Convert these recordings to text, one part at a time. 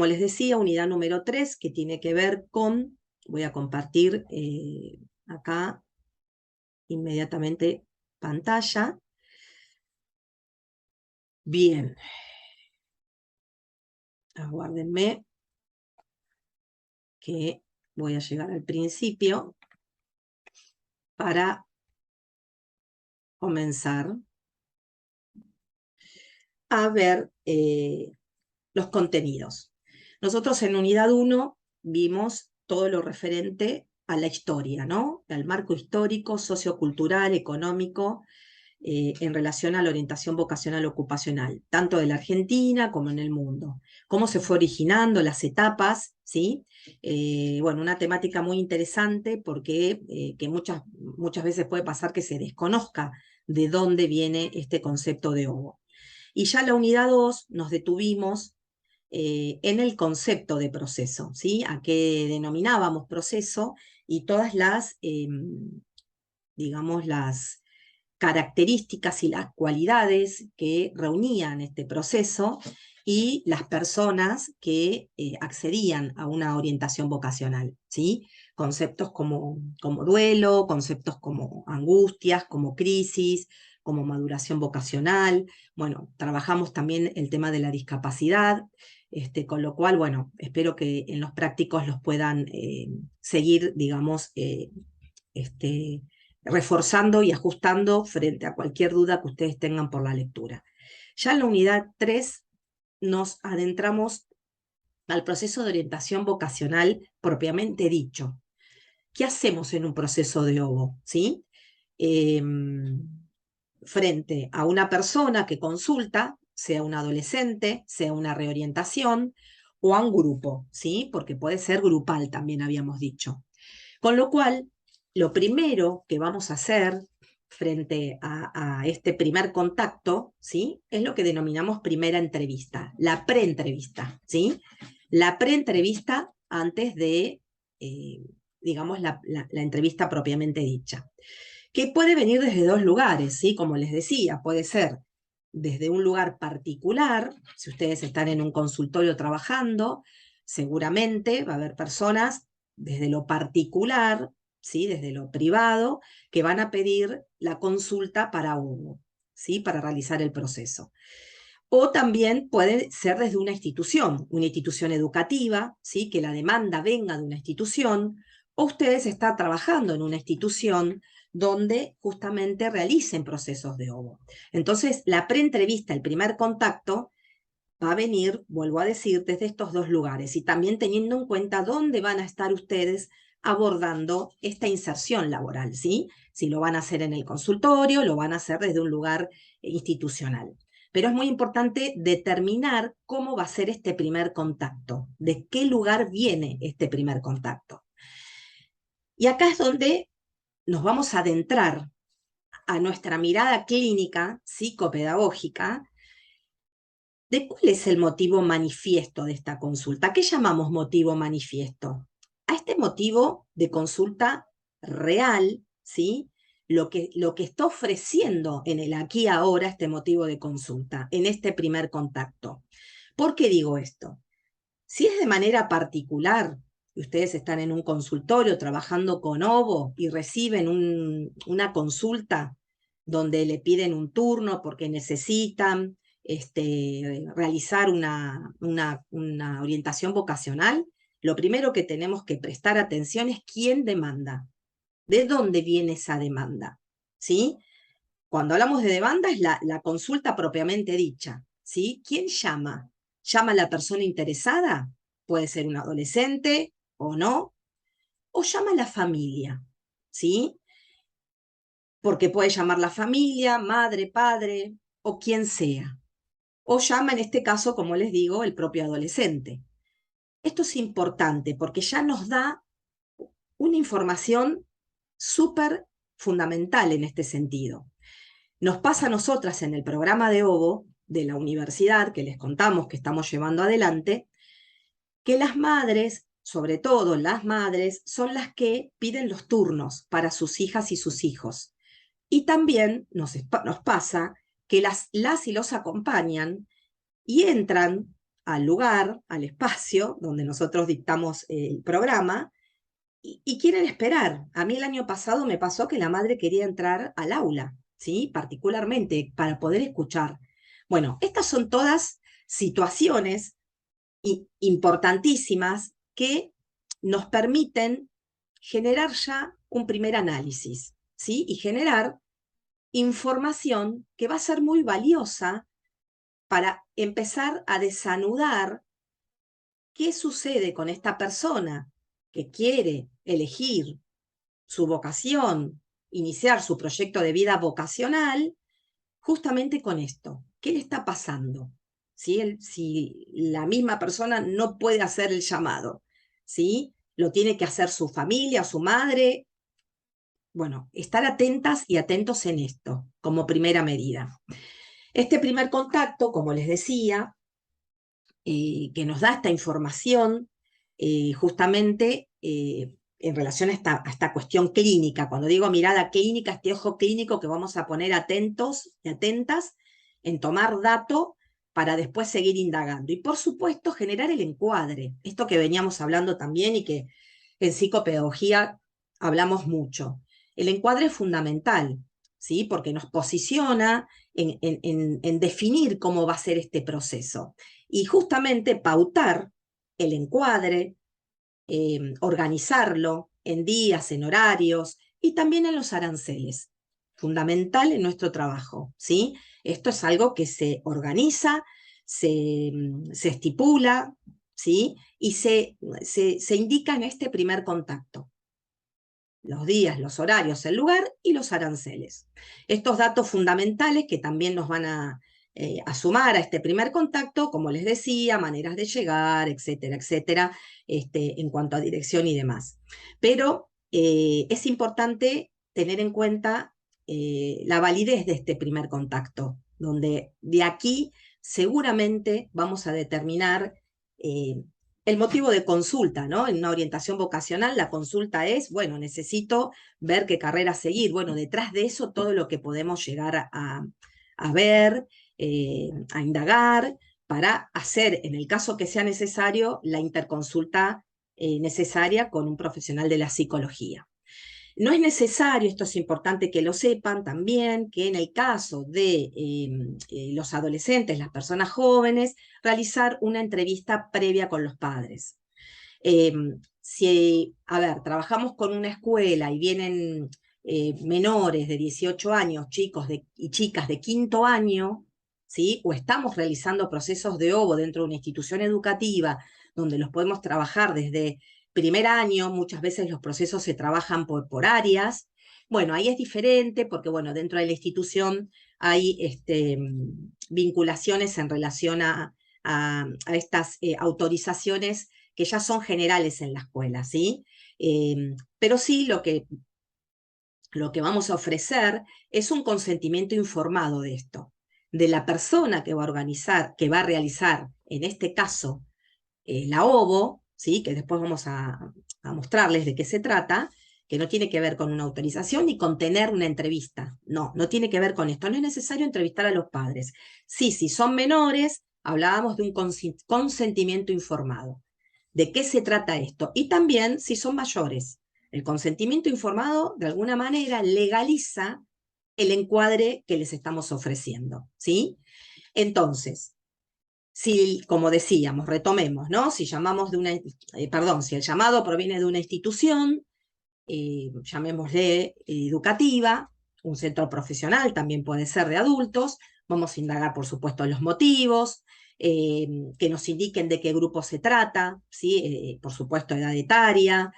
Como les decía, unidad número 3, que tiene que ver con, voy a compartir acá inmediatamente pantalla. Bien, aguárdenme que voy a llegar al principio para comenzar a ver los contenidos. Nosotros en unidad 1 vimos todo lo referente a la historia, ¿no? Al marco histórico, sociocultural, económico, en relación a la orientación vocacional ocupacional, tanto de la Argentina como en el mundo. Cómo se fue originando, las etapas, ¿sí? Bueno, una temática muy interesante porque que muchas veces puede pasar que se desconozca de dónde viene este concepto de ovo. Y ya en la unidad 2 nos detuvimos en el concepto de proceso, ¿sí? A qué denominábamos proceso y todas las, digamos, las características y las cualidades que reunían este proceso y las personas que accedían a una orientación vocacional, ¿sí? Conceptos como duelo, conceptos como angustias, como crisis, como maduración vocacional. Bueno, trabajamos también el tema de la discapacidad, con lo cual, bueno, espero que en los prácticos los puedan seguir, digamos, reforzando y ajustando frente a cualquier duda que ustedes tengan por la lectura. Ya en la unidad 3 nos adentramos al proceso de orientación vocacional propiamente dicho. ¿Qué hacemos en un proceso de OVO? ¿Sí? Frente a una persona que consulta, sea un adolescente, sea una reorientación, o a un grupo, ¿sí? Porque puede ser grupal, también habíamos dicho. Con lo cual, lo primero que vamos a hacer frente a este primer contacto, ¿sí? Es lo que denominamos primera entrevista, la preentrevista, ¿sí? La preentrevista antes de, digamos, la entrevista propiamente dicha, que puede venir desde dos lugares, ¿sí? Como les decía, puede ser desde un lugar particular, si ustedes están en un consultorio trabajando, seguramente va a haber personas desde lo particular, ¿sí? Desde lo privado, que van a pedir la consulta para uno, ¿sí? Para realizar el proceso. O también puede ser desde una institución educativa, ¿sí? Que la demanda venga de una institución, o ustedes están trabajando en una institución donde justamente realicen procesos de OVO. Entonces, la preentrevista, el primer contacto, va a venir, vuelvo a decir, desde estos dos lugares y también teniendo en cuenta dónde van a estar ustedes abordando esta inserción laboral, ¿sí? Si lo van a hacer en el consultorio, lo van a hacer desde un lugar institucional. Pero es muy importante determinar cómo va a ser este primer contacto, de qué lugar viene este primer contacto. Y acá es donde nos vamos a adentrar a nuestra mirada clínica, psicopedagógica, de cuál es el motivo manifiesto de esta consulta. ¿Qué llamamos motivo manifiesto? A este motivo de consulta real, ¿sí? Lo que está ofreciendo en el aquí y ahora este motivo de consulta, en este primer contacto. ¿Por qué digo esto? Si es de manera particular, y ustedes están en un consultorio trabajando con OVO y reciben una consulta donde le piden un turno porque necesitan realizar una orientación vocacional, lo primero que tenemos que prestar atención es quién demanda, de dónde viene esa demanda, ¿sí? Cuando hablamos de demanda es la consulta propiamente dicha, ¿sí? ¿Quién llama? ¿Llama a la persona interesada? Puede ser un adolescente o no, o llama a la familia, ¿sí? Porque puede llamar la familia, madre, padre, o quien sea. O llama en este caso, como les digo, el propio adolescente. Esto es importante porque ya nos da una información súper fundamental en este sentido. Nos pasa a nosotras en el programa de OVO de la universidad, que les contamos que estamos llevando adelante, que las madres, sobre todo las madres, son las que piden los turnos para sus hijas y sus hijos. Y también nos pasa que las y los acompañan y entran al lugar, al espacio donde nosotros dictamos el programa, y quieren esperar. A mí el año pasado me pasó que la madre quería entrar al aula, ¿sí? Particularmente para poder escuchar. Bueno, estas son todas situaciones importantísimas que nos permiten generar ya un primer análisis, ¿sí? Y generar información que va a ser muy valiosa para empezar a desanudar qué sucede con esta persona que quiere elegir su vocación, iniciar su proyecto de vida vocacional, justamente con esto. ¿Qué le está pasando? Si la misma persona no puede hacer el llamado, ¿sí? Lo tiene que hacer su familia, su madre. Bueno, estar atentas y atentos en esto como primera medida. Este primer contacto, como les decía, que nos da esta información justamente en relación a esta cuestión clínica. Cuando digo mirada clínica, este ojo clínico que vamos a poner atentos y atentas en tomar dato para después seguir indagando. Y por supuesto generar el encuadre, esto que veníamos hablando también y que en psicopedagogía hablamos mucho. El encuadre es fundamental, ¿sí? Porque nos posiciona en definir cómo va a ser este proceso y justamente pautar el encuadre, organizarlo en días, en horarios y también en los aranceles. Fundamental en nuestro trabajo, ¿sí? Esto es algo que se organiza, se estipula, ¿sí? Y se indica en este primer contacto. Los días, los horarios, el lugar y los aranceles. Estos datos fundamentales que también nos van a sumar a este primer contacto, como les decía, maneras de llegar, etcétera, etcétera, en cuanto a dirección y demás. Pero es importante tener en cuenta la validez de este primer contacto, donde de aquí seguramente vamos a determinar el motivo de consulta, ¿no? En una orientación vocacional, la consulta es, bueno, necesito ver qué carrera seguir. Bueno, detrás de eso todo lo que podemos llegar a ver, a indagar, para hacer, en el caso que sea necesario, la interconsulta necesaria con un profesional de la psicología. No es necesario, esto es importante que lo sepan también, que en el caso de los adolescentes, las personas jóvenes, realizar una entrevista previa con los padres. Si, a ver, trabajamos con una escuela y vienen menores de 18 años, chicos y chicas de quinto año, ¿sí? O estamos realizando procesos de OVO dentro de una institución educativa donde los podemos trabajar desde primer año, muchas veces los procesos se trabajan por áreas. Bueno, ahí es diferente porque, bueno, dentro de la institución hay vinculaciones en relación a estas autorizaciones que ya son generales en la escuela, ¿sí? Pero sí lo que vamos a ofrecer es un consentimiento informado de esto, de la persona que va a organizar, que va a realizar, en este caso, la OVO, ¿sí? Que después vamos a mostrarles de qué se trata, que no tiene que ver con una autorización ni con tener una entrevista. No, no tiene que ver con esto. No es necesario entrevistar a los padres. Sí, si son menores, hablábamos de un consentimiento informado. ¿De qué se trata esto? Y también si son mayores. El consentimiento informado, de alguna manera, legaliza el encuadre que les estamos ofreciendo, ¿sí? Entonces, si, como decíamos, retomemos, ¿no? Si llamamos de una, si el llamado proviene de una institución, llamémosle educativa, un centro profesional también puede ser de adultos, vamos a indagar, por supuesto, los motivos, que nos indiquen de qué grupo se trata, ¿sí? Por supuesto, edad etaria,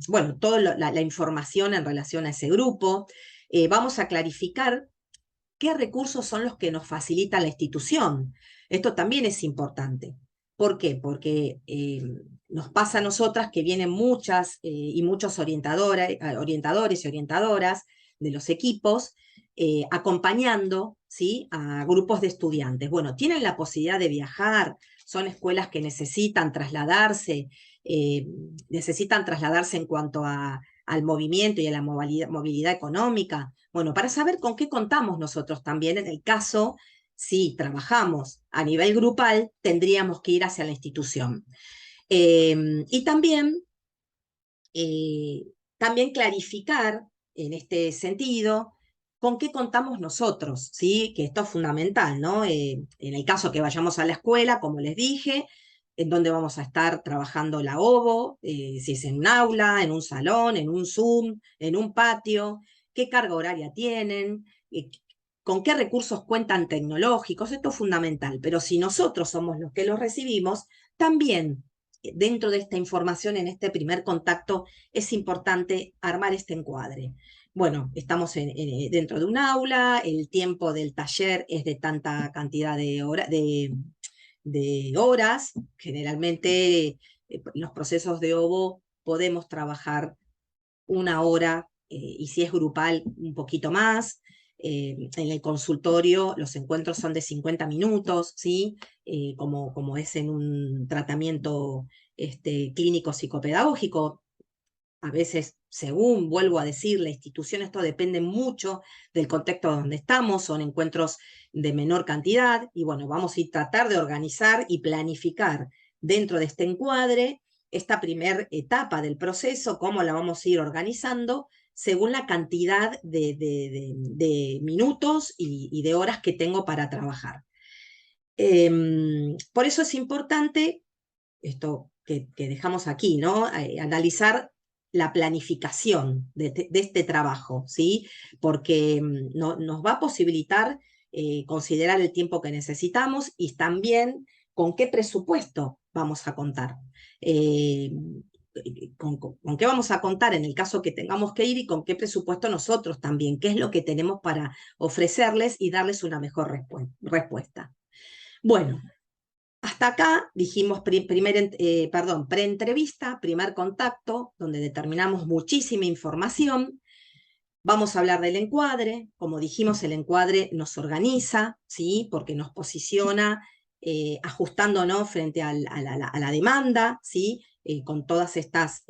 bueno, toda la información en relación a ese grupo. Vamos a clarificar qué recursos son los que nos facilita la institución. Esto también es importante. ¿Por qué? Porque nos pasa a nosotras que vienen muchas y muchos orientadores y orientadoras de los equipos acompañando, ¿sí? A grupos de estudiantes. Bueno, tienen la posibilidad de viajar, son escuelas que necesitan trasladarse en cuanto al movimiento y a la movilidad económica. Bueno, para saber con qué contamos nosotros también en el caso si trabajamos a nivel grupal, tendríamos que ir hacia la institución. Y también clarificar en este sentido con qué contamos nosotros, ¿sí? Que esto es fundamental, ¿no? En el caso que vayamos a la escuela, como les dije, en donde vamos a estar trabajando la OVO, si es en un aula, en un salón, en un Zoom, en un patio, qué carga horaria tienen, con qué recursos cuentan tecnológicos, esto es fundamental, pero si nosotros somos los que los recibimos, también dentro de esta información, en este primer contacto, es importante armar este encuadre. Bueno, estamos dentro de un aula, el tiempo del taller es de tanta cantidad de horas. Generalmente los procesos de OVO podemos trabajar una hora y si es grupal un poquito más. En el consultorio los encuentros son de 50 minutos, ¿sí? Como es en un tratamiento clínico psicopedagógico. A veces, según vuelvo a decir, la institución, esto depende mucho del contexto donde estamos, son encuentros de menor cantidad, y bueno, vamos a ir tratar de organizar y planificar dentro de este encuadre esta primera etapa del proceso, cómo la vamos a ir organizando según la cantidad de minutos y de horas que tengo para trabajar. Por eso es importante esto que dejamos aquí, ¿no? Analizar la planificación de este trabajo, ¿sí? Porque nos va a posibilitar considerar el tiempo que necesitamos y también con qué presupuesto vamos a contar. Eh, con qué vamos a contar en el caso que tengamos que ir y con qué presupuesto nosotros también, qué es lo que tenemos para ofrecerles y darles una mejor respuesta. Bueno, hasta acá dijimos preentrevista, primer contacto, donde determinamos muchísima información. Vamos a hablar del encuadre. Como dijimos, el encuadre nos organiza, ¿sí? Porque nos posiciona ajustándonos frente a la demanda, ¿sí? Con todas estas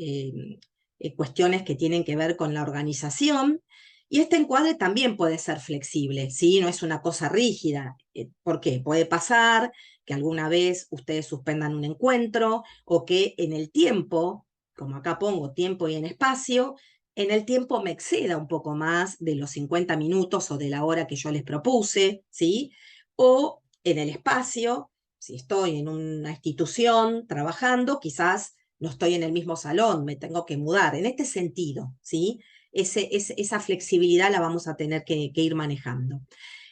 cuestiones que tienen que ver con la organización. Y este encuadre también puede ser flexible, ¿sí? No es una cosa rígida. ¿Por qué? Puede pasar que alguna vez ustedes suspendan un encuentro o que en el tiempo, como acá pongo tiempo y en espacio, en el tiempo me exceda un poco más de los 50 minutos o de la hora que yo les propuse, ¿sí? O en el espacio, si estoy en una institución trabajando, quizás no estoy en el mismo salón, me tengo que mudar. En este sentido, ¿sí? Esa flexibilidad la vamos a tener que ir manejando.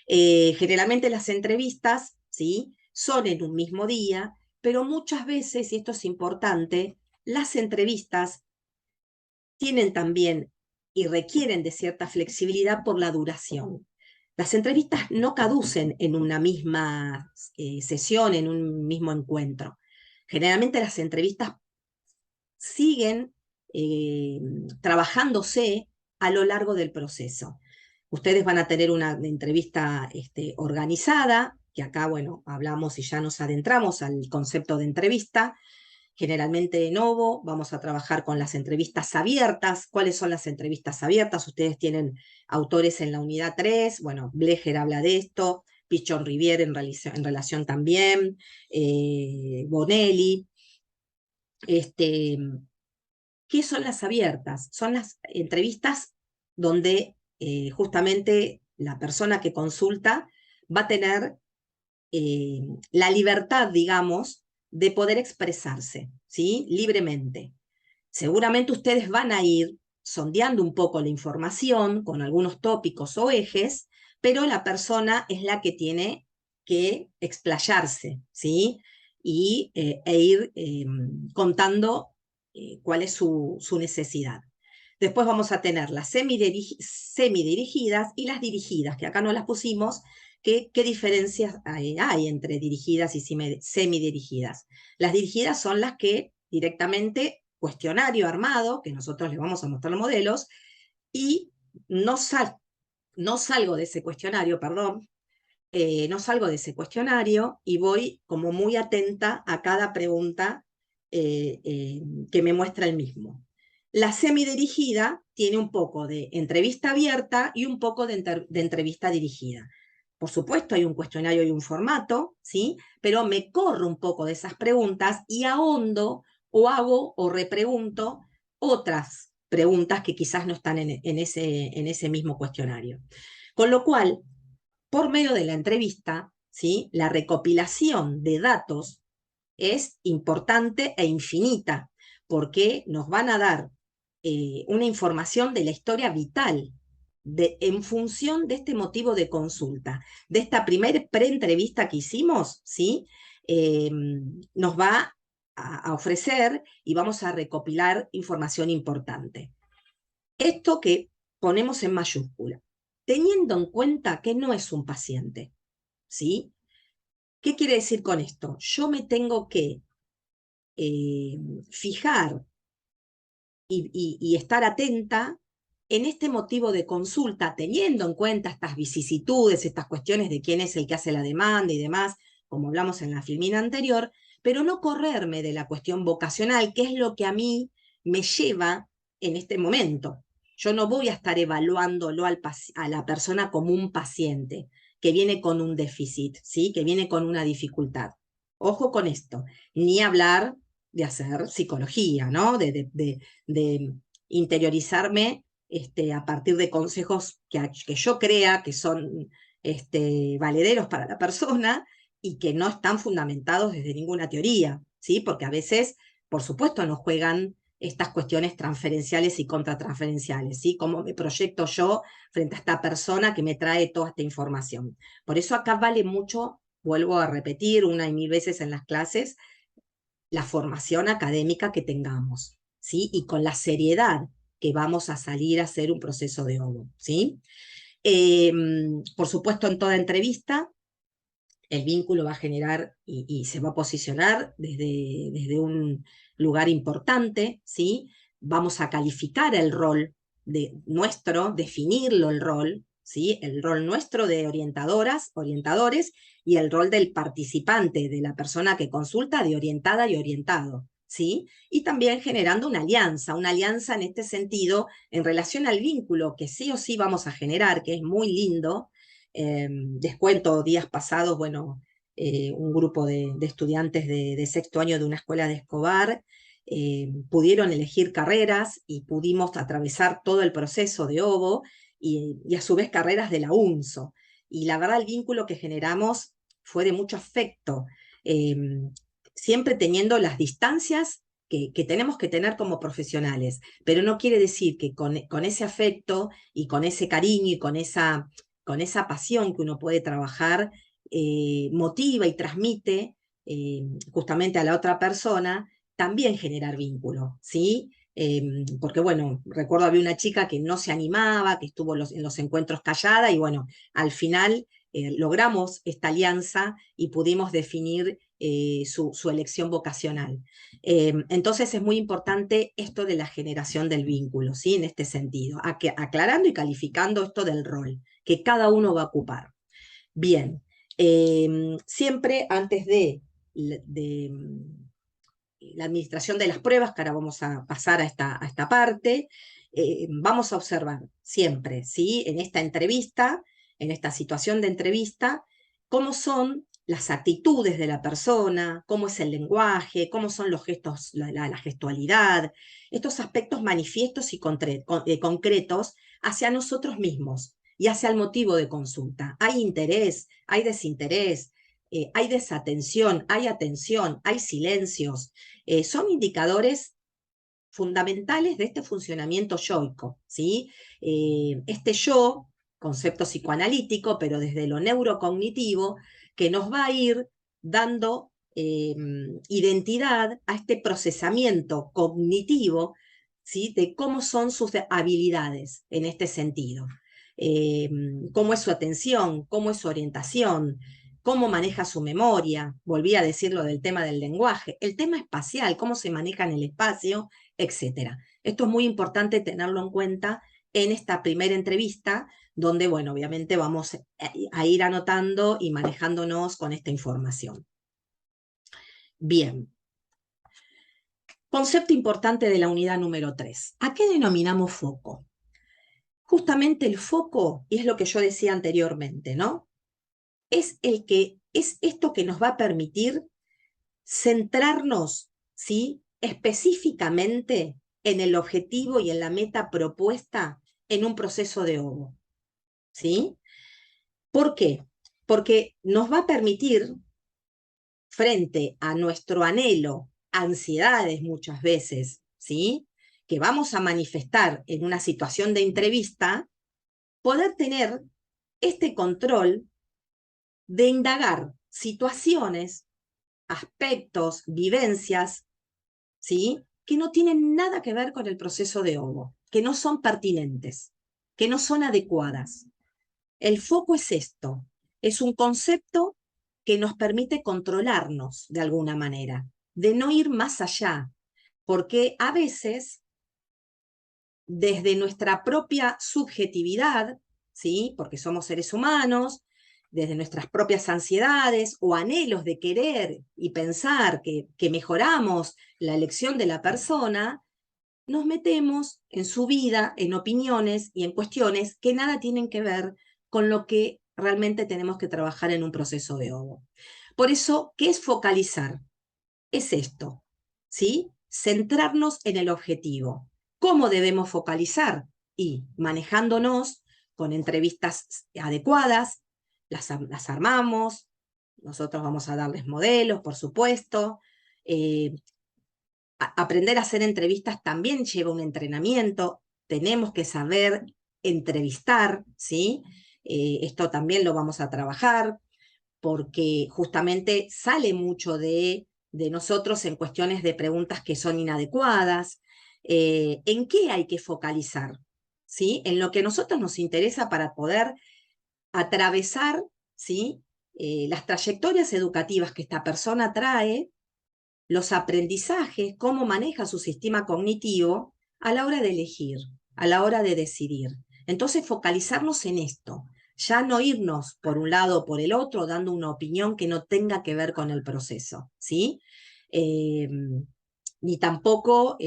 Generalmente las entrevistas, ¿sí? Son en un mismo día, pero muchas veces, y esto es importante, las entrevistas tienen también y requieren de cierta flexibilidad por la duración. Las entrevistas no caducen en una misma sesión, en un mismo encuentro. Generalmente las entrevistas siguen trabajándose a lo largo del proceso. Ustedes van a tener una entrevista organizada, que acá, bueno, hablamos y ya nos adentramos al concepto de entrevista. Generalmente en OVO vamos a trabajar con las entrevistas abiertas. ¿Cuáles son las entrevistas abiertas? Ustedes tienen autores en la unidad 3, bueno, Blecher habla de esto, Pichon Rivière en relación también, Bonelli. ¿Qué son las abiertas? Son las entrevistas donde justamente la persona que consulta va a tener la libertad, digamos, de poder expresarse, ¿sí? Libremente. Seguramente ustedes van a ir sondeando un poco la información con algunos tópicos o ejes, pero la persona es la que tiene que explayarse, ¿sí? E ir contando cuál es su necesidad. Después vamos a tener las semidirigidas y las dirigidas, que acá no las pusimos. ¿Qué diferencias hay entre dirigidas y semidirigidas? Las dirigidas son las que directamente cuestionario armado, que nosotros les vamos a mostrar los modelos, y no salgo de ese cuestionario, perdón, no salgo de ese cuestionario y voy como muy atenta a cada pregunta que me muestra el mismo. La semidirigida tiene un poco de entrevista abierta y un poco de entrevista dirigida. por supuesto hay un cuestionario y un formato, ¿sí? Pero me corro un poco de esas preguntas y ahondo o hago o repregunto otras preguntas que quizás no están en ese mismo cuestionario. Con lo cual, por medio de la entrevista, ¿sí? La recopilación de datos es importante e infinita, porque nos van a dar una información de la historia vital en función de este motivo de consulta, de esta primera preentrevista que hicimos, ¿sí? Nos va a ofrecer y vamos a recopilar información importante. Esto que ponemos en mayúscula, teniendo en cuenta que no es un paciente, ¿sí? ¿Qué quiere decir con esto? Yo me tengo que fijar y estar atenta en este motivo de consulta, teniendo en cuenta estas vicisitudes, estas cuestiones de quién es el que hace la demanda y demás, como hablamos en la filmina anterior, pero no correrme de la cuestión vocacional, que es lo que a mí me lleva en este momento. Yo no voy a estar evaluándolo a la persona como un paciente que viene con un déficit, ¿sí? Que viene con una dificultad. Ojo con esto, ni hablar de hacer psicología, ¿no? De interiorizarme a partir de consejos que yo crea que son valederos para la persona y que no están fundamentados desde ninguna teoría, ¿sí? Porque a veces, por supuesto, nos juegan estas cuestiones transferenciales y contratransferenciales, ¿sí? Cómo me proyecto yo frente a esta persona que me trae toda esta información. Por eso acá vale mucho, vuelvo a repetir una y mil veces en las clases, la formación académica que tengamos, ¿sí? Y con la seriedad que vamos a salir a hacer un proceso de OVO, ¿sí? Por supuesto, en toda entrevista, el vínculo va a generar y se va a posicionar desde un lugar importante, ¿sí? Vamos a calificar el rol de nuestro, definirlo el rol, ¿sí? El rol nuestro de orientadoras, orientadores, y el rol del participante, de la persona que consulta, de orientada y orientado, ¿sí? Y también generando una alianza en este sentido en relación al vínculo que sí o sí vamos a generar, que es muy lindo. Les cuento, días pasados, bueno, un grupo de estudiantes de sexto año de una escuela de Escobar pudieron elegir carreras y pudimos atravesar todo el proceso de OVO y a su vez carreras de la UNSO. Y la verdad el vínculo que generamos fue de mucho afecto, eh, siempre teniendo las distancias que tenemos que tener como profesionales, pero no quiere decir que con ese afecto y con ese cariño y con esa pasión que uno puede trabajar, motiva y transmite justamente a la otra persona, también generar vínculo, ¿sí? Porque bueno, recuerdo había una chica que no se animaba, que estuvo en los encuentros callada y bueno, al final logramos esta alianza y pudimos definir su elección vocacional. Entonces es muy importante esto de la generación del vínculo, ¿sí? En este sentido, aclarando y calificando esto del rol que cada uno va a ocupar. Bien, siempre antes de la administración de las pruebas, que ahora vamos a pasar a esta parte, vamos a observar siempre, ¿sí? En esta entrevista, en esta situación de entrevista, cómo son las actitudes de la persona, cómo es el lenguaje, cómo son los gestos, la gestualidad, estos aspectos manifiestos y concretos hacia nosotros mismos y hacia el motivo de consulta. Hay interés, hay desinterés, hay desatención, hay atención, hay silencios. Son indicadores fundamentales de este funcionamiento yoico, ¿sí? Este yo, concepto psicoanalítico, pero desde lo neurocognitivo, que nos va a ir dando identidad a este procesamiento cognitivo, ¿sí? De cómo son sus habilidades en este sentido. Cómo es su atención, cómo es su orientación, cómo maneja su memoria, volví a decirlo del tema del lenguaje, el tema espacial, cómo se maneja en el espacio, etcétera. Esto es muy importante tenerlo en cuenta en esta primera entrevista, donde, bueno, obviamente vamos a ir anotando y manejándonos con esta información. Bien. Concepto importante de la unidad número 3. ¿A qué denominamos foco? Justamente el foco, y es lo que yo decía anteriormente, ¿no? es esto que nos va a permitir centrarnos, ¿sí?, específicamente en el objetivo y en la meta propuesta en un proceso de ovo, ¿sí? ¿Por qué? Porque nos va a permitir, frente a nuestro anhelo, ansiedades muchas veces, ¿sí?, que vamos a manifestar en una situación de entrevista, poder tener este control de indagar situaciones, aspectos, vivencias, ¿sí?, que no tienen nada que ver con el proceso de ovo, que no son pertinentes, que no son adecuadas. El foco es esto, es un concepto que nos permite controlarnos de alguna manera, de no ir más allá, porque a veces, desde nuestra propia subjetividad, ¿sí?, porque somos seres humanos, desde nuestras propias ansiedades o anhelos de querer y pensar que mejoramos la elección de la persona, nos metemos en su vida, en opiniones y en cuestiones que nada tienen que ver con lo que realmente tenemos que trabajar en un proceso de ovo. Por eso, ¿qué es focalizar? Es esto, ¿sí? Centrarnos en el objetivo. ¿Cómo debemos focalizar? Y manejándonos con entrevistas adecuadas, las armamos, nosotros vamos a darles modelos, por supuesto. Aprender a hacer entrevistas también lleva un entrenamiento, tenemos que saber entrevistar, ¿sí? Esto también lo vamos a trabajar, porque justamente sale mucho de nosotros en cuestiones de preguntas que son inadecuadas. ¿En qué hay que focalizar? ¿Sí? En lo que a nosotros nos interesa para poder atravesar, ¿sí?, las trayectorias educativas que esta persona trae, los aprendizajes, cómo maneja su sistema cognitivo a la hora de elegir, a la hora de decidir. Entonces, focalizarnos en esto, ya no irnos por un lado o por el otro dando una opinión que no tenga que ver con el proceso, ¿sí? Ni tampoco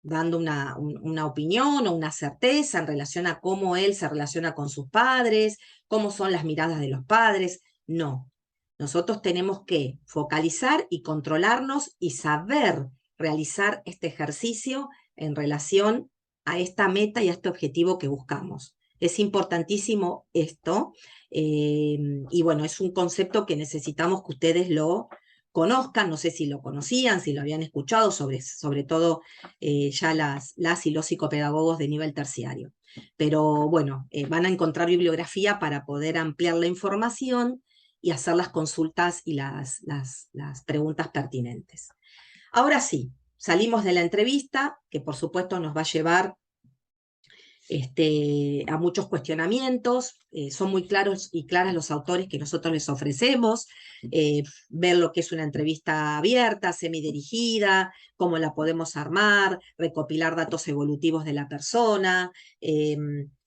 dando una opinión o una certeza en relación a cómo él se relaciona con sus padres, cómo son las miradas de los padres. No, nosotros tenemos que focalizar y controlarnos y saber realizar este ejercicio en relación a esta meta y a este objetivo que buscamos. Es importantísimo esto, y bueno, es un concepto que necesitamos que ustedes lo conozcan, no sé si lo conocían, si lo habían escuchado, sobre todo ya las y los psicopedagogos de nivel terciario. Pero bueno, van a encontrar bibliografía para poder ampliar la información y hacer las consultas y las preguntas pertinentes. Ahora sí, salimos de la entrevista, que por supuesto nos va a llevar a muchos cuestionamientos. Son muy claros y claras los autores que nosotros les ofrecemos, ver lo que es una entrevista abierta, semidirigida, cómo la podemos armar, recopilar datos evolutivos de la persona.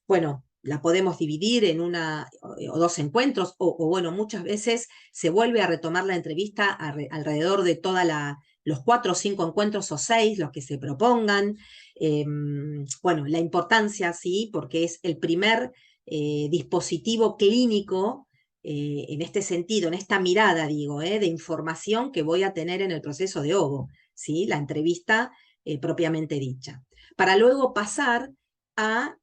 Bueno, la podemos dividir en una o dos encuentros, o bueno, muchas veces se vuelve a retomar la entrevista alrededor de los 4 o 5 encuentros o 6, los que se propongan. Bueno, la importancia, sí, porque es el primer dispositivo clínico en este sentido, en esta mirada, digo, de información que voy a tener en el proceso de ovo, ¿sí? La entrevista propiamente dicha. Para luego pasar a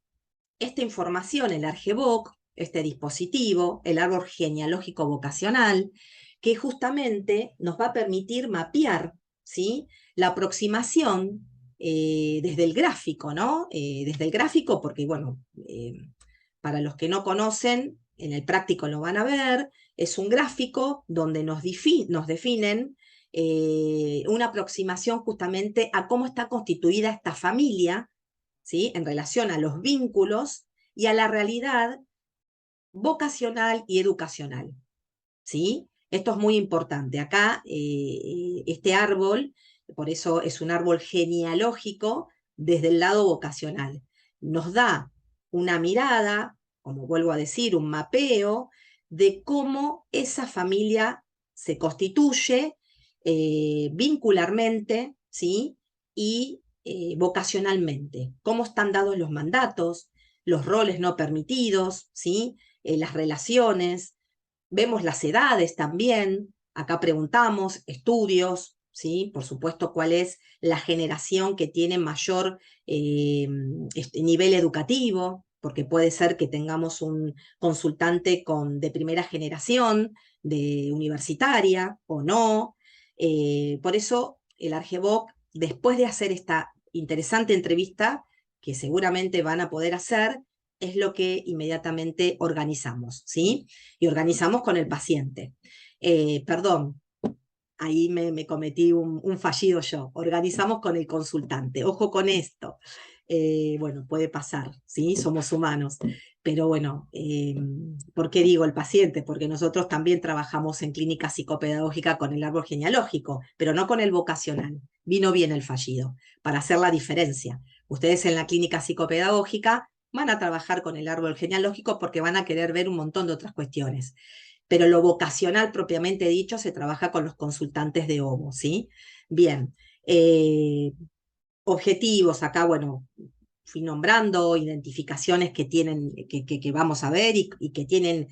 esta información, el ARGEVOC, este dispositivo, el árbol genealógico vocacional, que justamente nos va a permitir mapear, ¿sí?, la aproximación desde el gráfico, ¿no? Desde el gráfico, porque, bueno, para los que no conocen, en el práctico lo van a ver, es un gráfico donde nos definen una aproximación justamente a cómo está constituida esta familia, ¿sí?, en relación a los vínculos y a la realidad vocacional y educacional, ¿sí? Esto es muy importante. Acá, este árbol, por eso es un árbol genealógico desde el lado vocacional. Nos da una mirada, como vuelvo a decir, un mapeo de cómo esa familia se constituye vincularmente, ¿sí?, y vocacionalmente. Cómo están dados los mandatos, los roles no permitidos, ¿sí?, las relaciones, Vemos las edades también, acá preguntamos, estudios, ¿sí? Por supuesto, cuál es la generación que tiene mayor nivel educativo, porque puede ser que tengamos un consultante de primera generación, de universitaria o no. Por eso el Argeboc, después de hacer esta interesante entrevista, que seguramente van a poder hacer, es lo que inmediatamente organizamos, ¿sí? Y organizamos con el paciente. Perdón, ahí me cometí un fallido yo. Organizamos con el consultante. Ojo con esto. Bueno, puede pasar, ¿sí? Somos humanos. Pero bueno, ¿por qué digo el paciente? Porque nosotros también trabajamos en clínica psicopedagógica con el árbol genealógico, pero no con el vocacional. Vino bien el fallido, para hacer la diferencia. Ustedes en la clínica psicopedagógica van a trabajar con el árbol genealógico porque van a querer ver un montón de otras cuestiones, pero lo vocacional propiamente dicho se trabaja con los consultantes de OVO, ¿sí? Bien, objetivos, acá, bueno, fui nombrando identificaciones que tienen, que vamos a ver y que tienen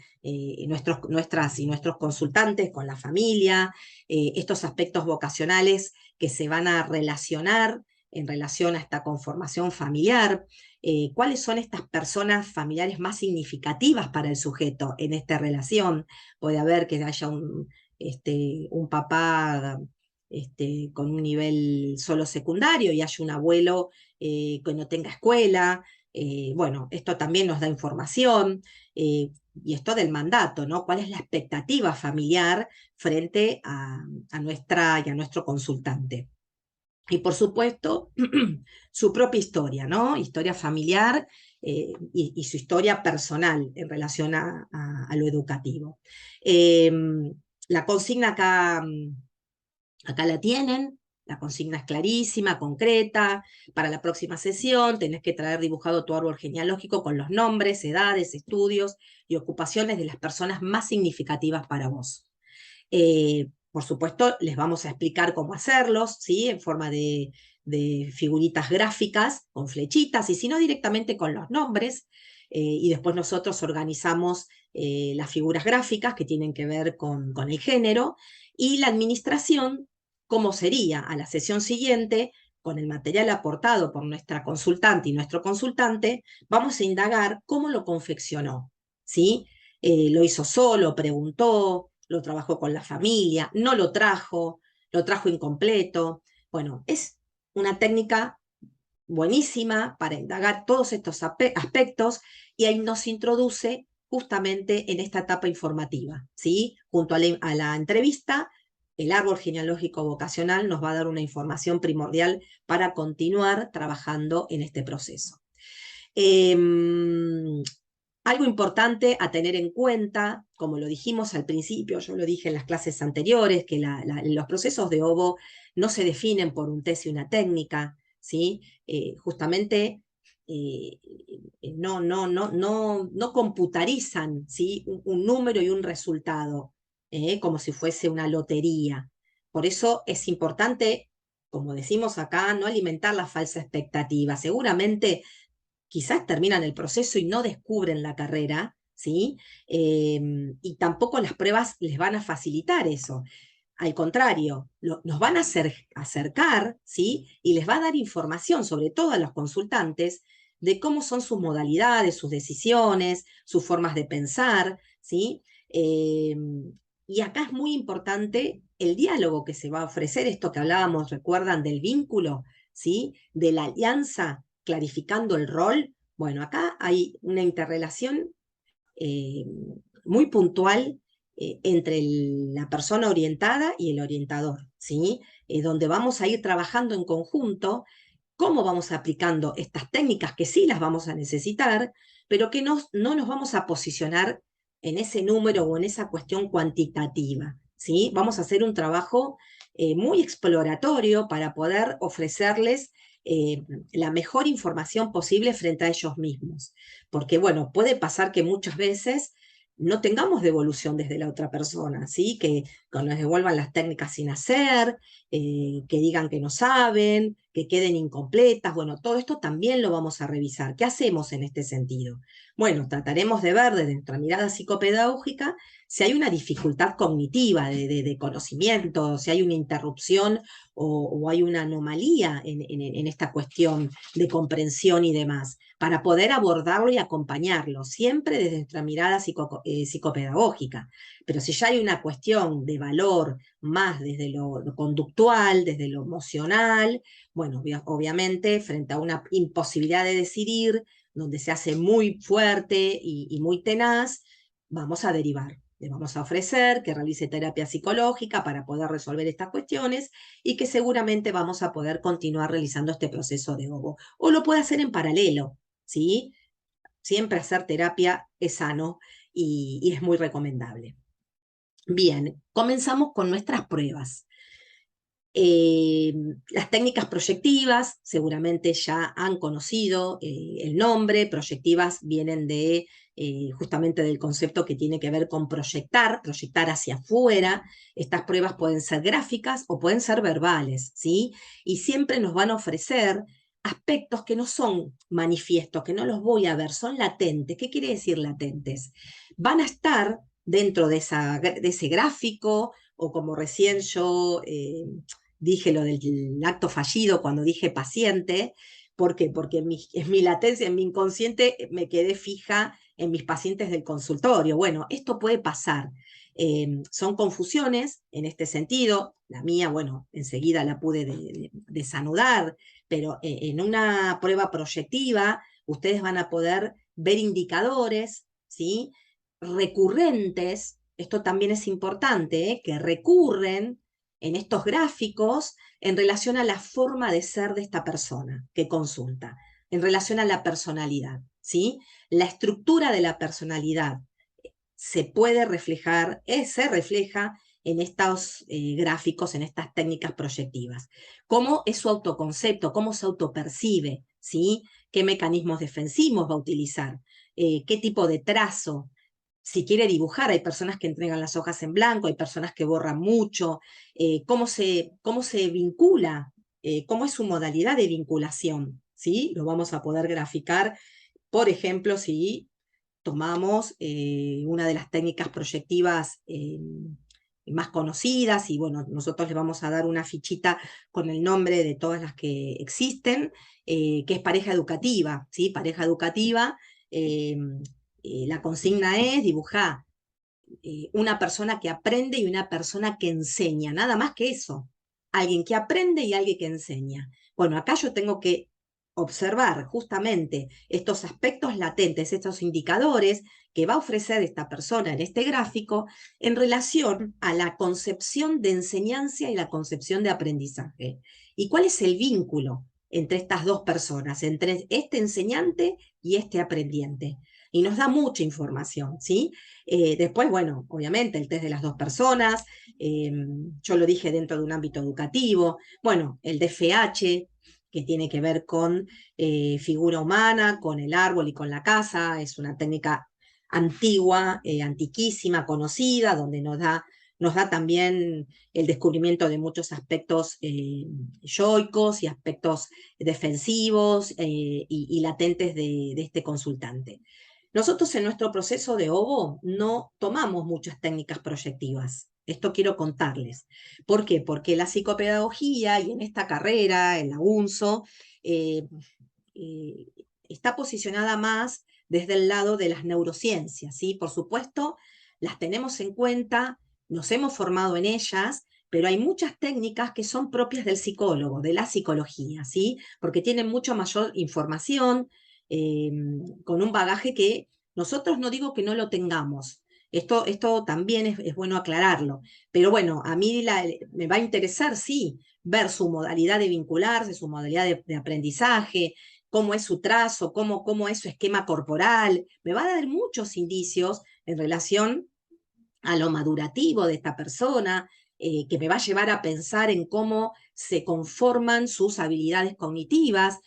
nuestras y nuestros consultantes con la familia, estos aspectos vocacionales que se van a relacionar en relación a esta conformación familiar, cuáles son estas personas familiares más significativas para el sujeto en esta relación. Puede haber que haya un papá con un nivel solo secundario y haya un abuelo que no tenga escuela. Bueno, esto también nos da información. Y esto del mandato, ¿no? ¿Cuál es la expectativa familiar frente a nuestra y a nuestro consultante? Y por supuesto, su propia historia, ¿no? Historia familiar y su historia personal en relación a lo educativo. La consigna acá la tienen, la consigna es clarísima, concreta. Para la próxima sesión tenés que traer dibujado tu árbol genealógico con los nombres, edades, estudios y ocupaciones de las personas más significativas para vos. Por supuesto, les vamos a explicar cómo hacerlos, ¿sí? En forma de figuritas gráficas con flechitas, y si no, directamente con los nombres. Y después nosotros organizamos las figuras gráficas que tienen que ver con el género, y la administración, cómo sería a la sesión siguiente, con el material aportado por nuestra consultante y nuestro consultante, vamos a indagar cómo lo confeccionó, ¿sí? Lo hizo solo, preguntó, lo trabajó con la familia, no lo trajo incompleto. Bueno, es una técnica buenísima para indagar todos estos aspectos, y ahí nos introduce justamente en esta etapa informativa, ¿sí? Junto a la entrevista, el árbol genealógico vocacional nos va a dar una información primordial para continuar trabajando en este proceso. Eh, Algo importante a tener en cuenta, como lo dijimos al principio, yo lo dije en las clases anteriores, que los procesos de OVO no se definen por un test y una técnica, ¿sí? Justamente no computarizan, ¿sí? Un número y un resultado, como si fuese una lotería. Por eso es importante, como decimos acá, no alimentar la falsa expectativa. Seguramente quizás terminan el proceso y no descubren la carrera, ¿sí? Y tampoco las pruebas les van a facilitar eso. Al contrario, nos van a acercar, ¿sí? Y les va a dar información, sobre todo a los consultantes, de cómo son sus modalidades, sus decisiones, sus formas de pensar, ¿sí? Y acá es muy importante el diálogo que se va a ofrecer, esto que hablábamos, recuerdan, del vínculo, ¿sí? De la alianza, clarificando el rol. Bueno, acá hay una interrelación eh, muy puntual entre la persona orientada y el orientador, ¿sí? Donde vamos a ir trabajando en conjunto cómo vamos aplicando estas técnicas que sí las vamos a necesitar, pero que no nos vamos a posicionar en ese número o en esa cuestión cuantitativa, ¿sí? Vamos a hacer un trabajo muy exploratorio para poder ofrecerles la mejor información posible frente a ellos mismos. Porque, bueno, puede pasar que muchas veces no tengamos devolución desde la otra persona, ¿sí? Que nos devuelvan las técnicas sin hacer, que digan que no saben, que queden incompletas. Bueno, todo esto también lo vamos a revisar. ¿Qué hacemos en este sentido? Bueno, trataremos de ver desde nuestra mirada psicopedagógica si hay una dificultad cognitiva de conocimiento, si hay una interrupción o hay una anomalía en esta cuestión de comprensión y demás, para poder abordarlo y acompañarlo, siempre desde nuestra mirada psicopedagógica. Pero si ya hay una cuestión de valor más desde lo conductual, desde lo emocional, bueno, obviamente frente a una imposibilidad de decidir, donde se hace muy fuerte y muy tenaz, vamos a derivar. Le vamos a ofrecer que realice terapia psicológica para poder resolver estas cuestiones y que seguramente vamos a poder continuar realizando este proceso de OVO. O lo puede hacer en paralelo, ¿sí? Siempre hacer terapia es sano y es muy recomendable. Bien, comenzamos con nuestras pruebas. Las técnicas proyectivas, seguramente ya han conocido el nombre. Proyectivas vienen justamente del concepto que tiene que ver con proyectar hacia afuera. Estas pruebas pueden ser gráficas o pueden ser verbales, ¿sí? Y siempre nos van a ofrecer aspectos que no son manifiestos, que no los voy a ver, son latentes. ¿Qué quiere decir latentes? Van a estar dentro de ese gráfico, o como recién yo dije lo del acto fallido cuando dije paciente. ¿Por qué? Porque en mi latencia, en mi inconsciente, me quedé fija en mis pacientes del consultorio. Bueno, esto puede pasar. Son confusiones en este sentido. La mía, bueno, enseguida la pude desanudar, pero en una prueba proyectiva ustedes van a poder ver indicadores, ¿sí? Recurrentes. Esto también es importante, que recurren en estos gráficos en relación a la forma de ser de esta persona que consulta, en relación a la personalidad, ¿sí? La estructura de la personalidad se puede reflejar, se refleja en estos gráficos, en estas técnicas proyectivas. ¿Cómo es su autoconcepto? ¿Cómo se autopercibe? ¿Sí? ¿Qué mecanismos defensivos va a utilizar? ¿Qué tipo de trazo? Si quiere dibujar, hay personas que entregan las hojas en blanco, hay personas que borran mucho. ¿Cómo se vincula? ¿Cómo es su modalidad de vinculación? ¿Sí? Lo vamos a poder graficar, por ejemplo, si tomamos una de las técnicas proyectivas más conocidas, y bueno, nosotros le vamos a dar una fichita con el nombre de todas las que existen, que es pareja educativa, ¿sí? Pareja educativa, la consigna es dibujar una persona que aprende y una persona que enseña, nada más que eso. Alguien que aprende y alguien que enseña. Bueno, acá yo tengo que observar justamente estos aspectos latentes, estos indicadores que va a ofrecer esta persona en este gráfico en relación a la concepción de enseñanza y la concepción de aprendizaje. ¿Y cuál es el vínculo entre estas dos personas, entre este enseñante y este aprendiente? Y nos da mucha información, ¿sí? Después, bueno, obviamente el test de las dos personas, yo lo dije dentro de un ámbito educativo, bueno, el DFH, que tiene que ver con figura humana, con el árbol y con la casa, es una técnica antigua, antiquísima, conocida, donde nos da también el descubrimiento de muchos aspectos yoicos y aspectos defensivos y latentes de este consultante. Nosotros en nuestro proceso de OVO no tomamos muchas técnicas proyectivas. Esto quiero contarles. ¿Por qué? Porque la psicopedagogía y en esta carrera, en la UNSO, eh, eh, está posicionada más desde el lado de las neurociencias, ¿sí? Por supuesto, las tenemos en cuenta, nos hemos formado en ellas, pero hay muchas técnicas que son propias del psicólogo, de la psicología, ¿sí? Porque tienen mucha mayor información, eh, con un bagaje que nosotros no digo que no lo tengamos. Esto también es bueno aclararlo. Pero bueno, a mí me va a interesar, sí, ver su modalidad de vincularse, su modalidad de aprendizaje, cómo es su trazo, cómo es su esquema corporal. Me va a dar muchos indicios en relación a lo madurativo de esta persona, que me va a llevar a pensar en cómo se conforman sus habilidades cognitivas,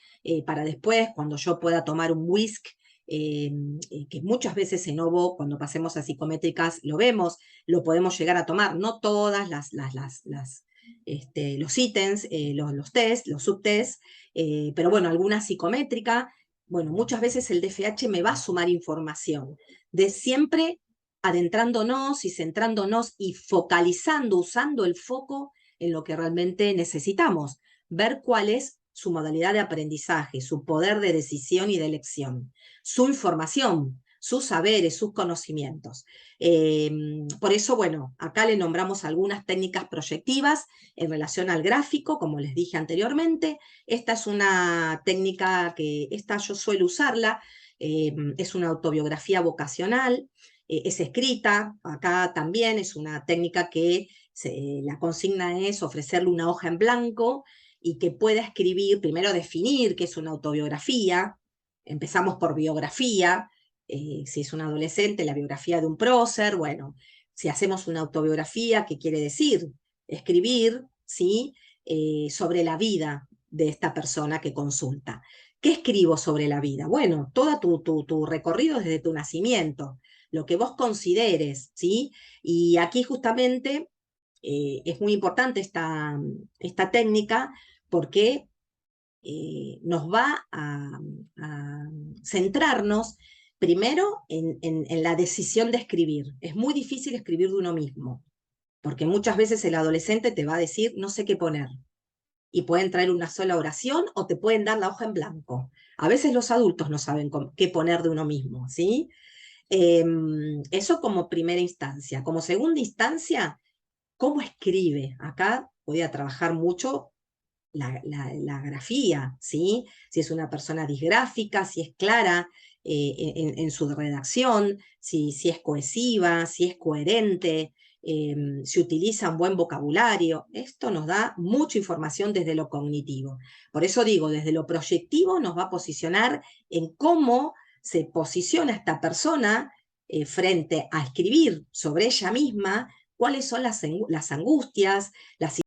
para después, cuando yo pueda tomar un WISC, que muchas veces en OVO, cuando pasemos a psicométricas, lo vemos, lo podemos llegar a tomar, no todas los ítems, los test, los subtest, pero bueno, alguna psicométrica. Bueno, muchas veces el DFH me va a sumar información, de siempre adentrándonos y centrándonos y focalizando, usando el foco en lo que realmente necesitamos, ver cuál es su modalidad de aprendizaje, su poder de decisión y de elección, su información, sus saberes, sus conocimientos. Por eso, bueno, acá le nombramos algunas técnicas proyectivas en relación al gráfico, como les dije anteriormente. Esta es una técnica que, esta yo suelo usarla, es una autobiografía vocacional, es escrita, acá también es una técnica que la consigna es ofrecerle una hoja en blanco y que pueda escribir, primero definir qué es una autobiografía, empezamos por biografía, si es un adolescente, la biografía de un prócer, bueno, si hacemos una autobiografía, ¿qué quiere decir? Escribir, ¿sí? Sobre la vida de esta persona que consulta. ¿Qué escribo sobre la vida? Bueno, todo tu recorrido desde tu nacimiento, lo que vos consideres, ¿sí? Y aquí justamente es muy importante esta técnica porque nos va a centrarnos primero en la decisión de escribir. Es muy difícil escribir de uno mismo, porque muchas veces el adolescente te va a decir, no sé qué poner, y pueden traer una sola oración o te pueden dar la hoja en blanco. A veces los adultos no saben qué poner de uno mismo, ¿sí? Eso como primera instancia. Como segunda instancia, ¿cómo escribe? Acá voy a trabajar mucho la grafía, ¿sí? Si es una persona disgráfica, si es clara en su redacción, si es cohesiva, si es coherente, si utiliza un buen vocabulario. Esto nos da mucha información desde lo cognitivo. Por eso digo, desde lo proyectivo nos va a posicionar en cómo se posiciona esta persona frente a escribir sobre ella misma, cuáles son las angustias, las